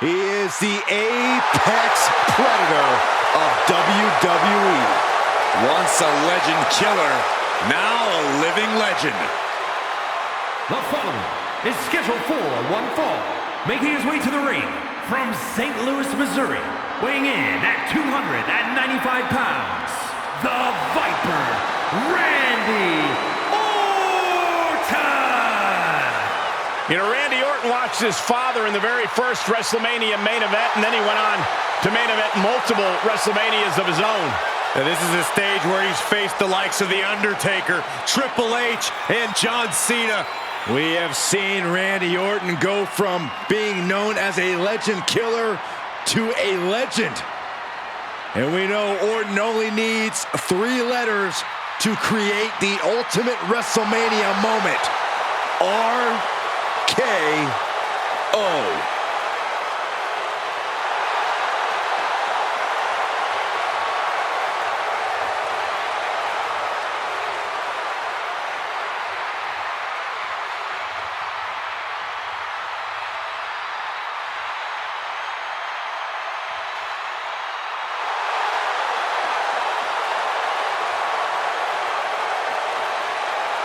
He is the apex predator of WWE. Once a legend killer, now a living legend. The following is scheduled for one fall, making his way to the ring from St. Louis, Missouri, weighing in at 295 pounds, the Viper, Randy Orton! You know, Randy Orton watched his father in the very first WrestleMania main event, and then he went on to main event multiple WrestleManias of his own. Now, this is a stage where he's faced the likes of The Undertaker, Triple H, and John Cena. We have seen Randy Orton go from being known as a legend killer to a legend. And we know Orton only needs 3 letters to create the ultimate WrestleMania moment. RKO.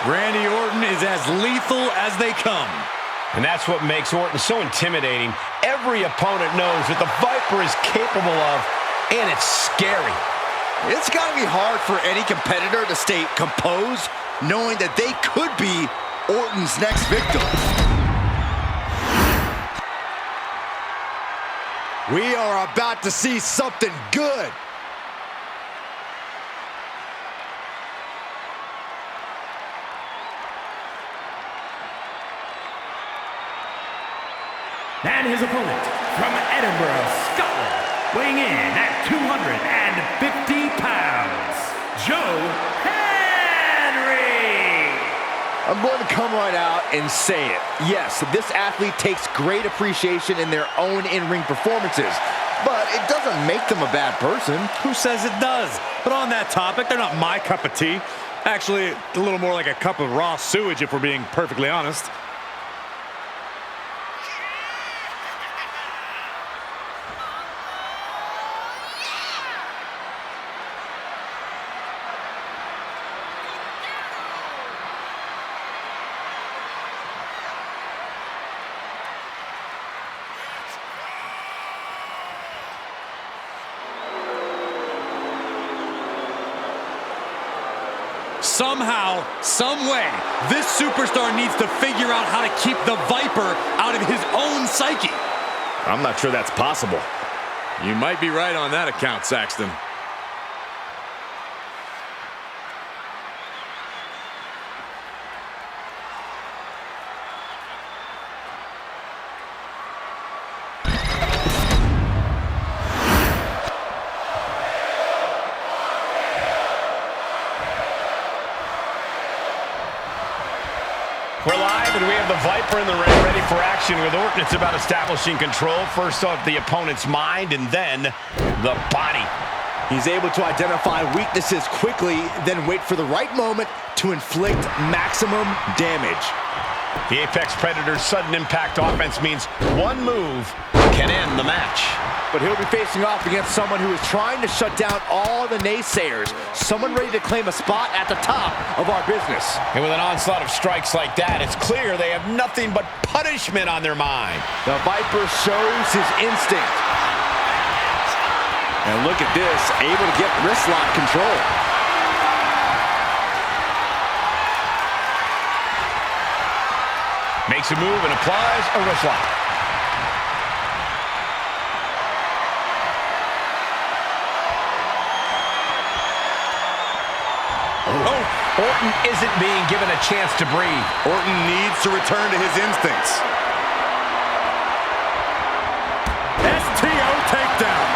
Randy Orton is as lethal as they come. And that's what makes Orton so intimidating. Every opponent knows what the Viper is capable of, and it's scary. It's got to be hard for any competitor to stay composed, knowing that they could be Orton's next victim. We are about to see something good. And his opponent from Edinburgh, Scotland, weighing in at 250 pounds, Joe Hendry! I'm going to come right out and say it. Yes, this athlete takes great appreciation in their own in-ring performances, but it doesn't make them a bad person. Who says it does? But on that topic, they're not my cup of tea. Actually, a little more like a cup of raw sewage, if we're being perfectly honest. Somehow, some way, this superstar needs to figure out how to keep the Viper out of his own psyche. I'm not sure that's possible. You might be right on that account, Saxton. We're live, and we have the Viper in the ring ready for action. With Orton, it's about establishing control. First off the opponent's mind, and then the body. He's able to identify weaknesses quickly, then wait for the right moment to inflict maximum damage. The Apex Predator's sudden impact offense means one move can end the match. But he'll be facing off against someone who is trying to shut down all the naysayers. Someone ready to claim a spot at the top of our business. And with an onslaught of strikes like that, it's clear they have nothing but punishment on their mind. The Viper shows his instinct. And look at this, able to get wrist lock control. Makes a move and applies a wrist lock. Oh, Orton isn't being given a chance to breathe. Orton needs to return to his instincts. STO takedown.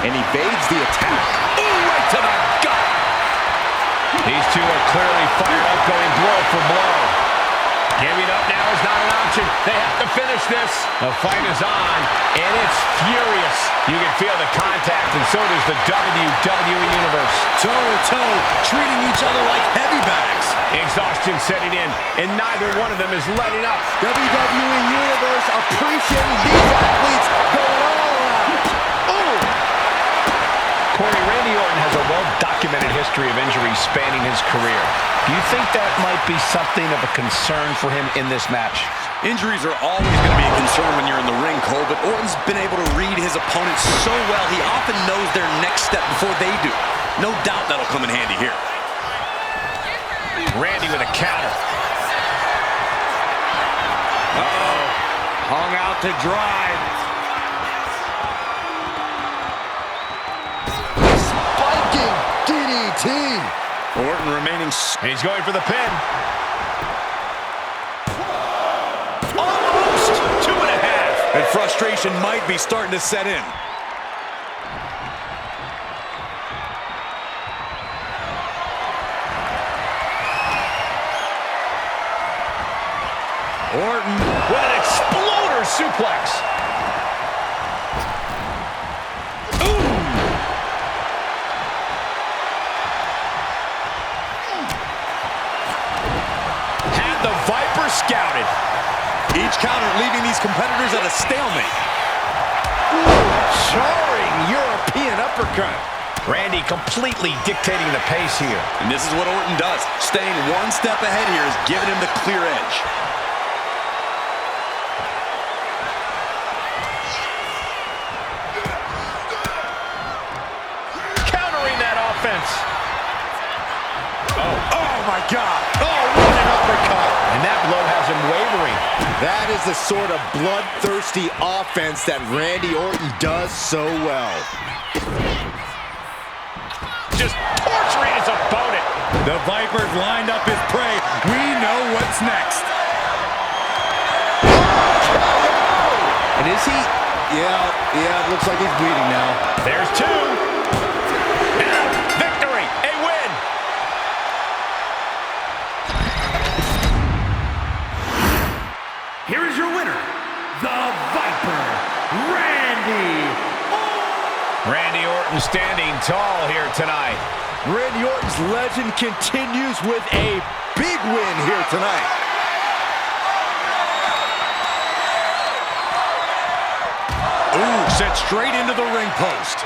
And evades the attack. Ooh, right to the gut. These two are clearly fired up, going blow for blow. Giving up now is not an option. They have to finish this. The fight is on, and it's furious. You can feel the contact, and so does the WWE Universe. Toe-to-toe, treating each other like heavy bags. Exhaustion setting in, and neither one of them is letting up. WWE Universe appreciating these athletes going all out. Oh! Corey, Randy Orton has a well-documented history of injuries spanning his career. Do you think that might be something of a concern for him in this match? Injuries are always going to be a concern when you're in the ring, Cole, but Orton's been able to read his opponents so well, he often knows their next step before they do. No doubt that'll come in handy here. Randy with a counter. Uh-oh. Hung out to dry. Spiking DDT. Orton remaining... And he's going for the pin. Almost 2.5. And frustration might be starting to set in. Orton with an exploder suplex. Ooh. Had the Viper scouted. Each counter leaving these competitors at a stalemate. Jarring European uppercut. Randy completely dictating the pace here. And this is what Orton does. Staying one step ahead here is giving him the clear edge. Countering that offense. Oh my God. Oh, what an uppercut. And that blow has him wavering. That is the sort of bloodthirsty offense that Randy Orton does so well. Just torturing his opponent. The Viper's lined up his prey. We know what's next. And is he? Yeah, it looks like he's bleeding now. There's two. And a victory, a win. Here is your winner, the Viper, Randy Orton. Randy Orton standing tall here tonight. Randy Orton's legend continues with a big win here tonight. Ooh, sent straight into the ring post.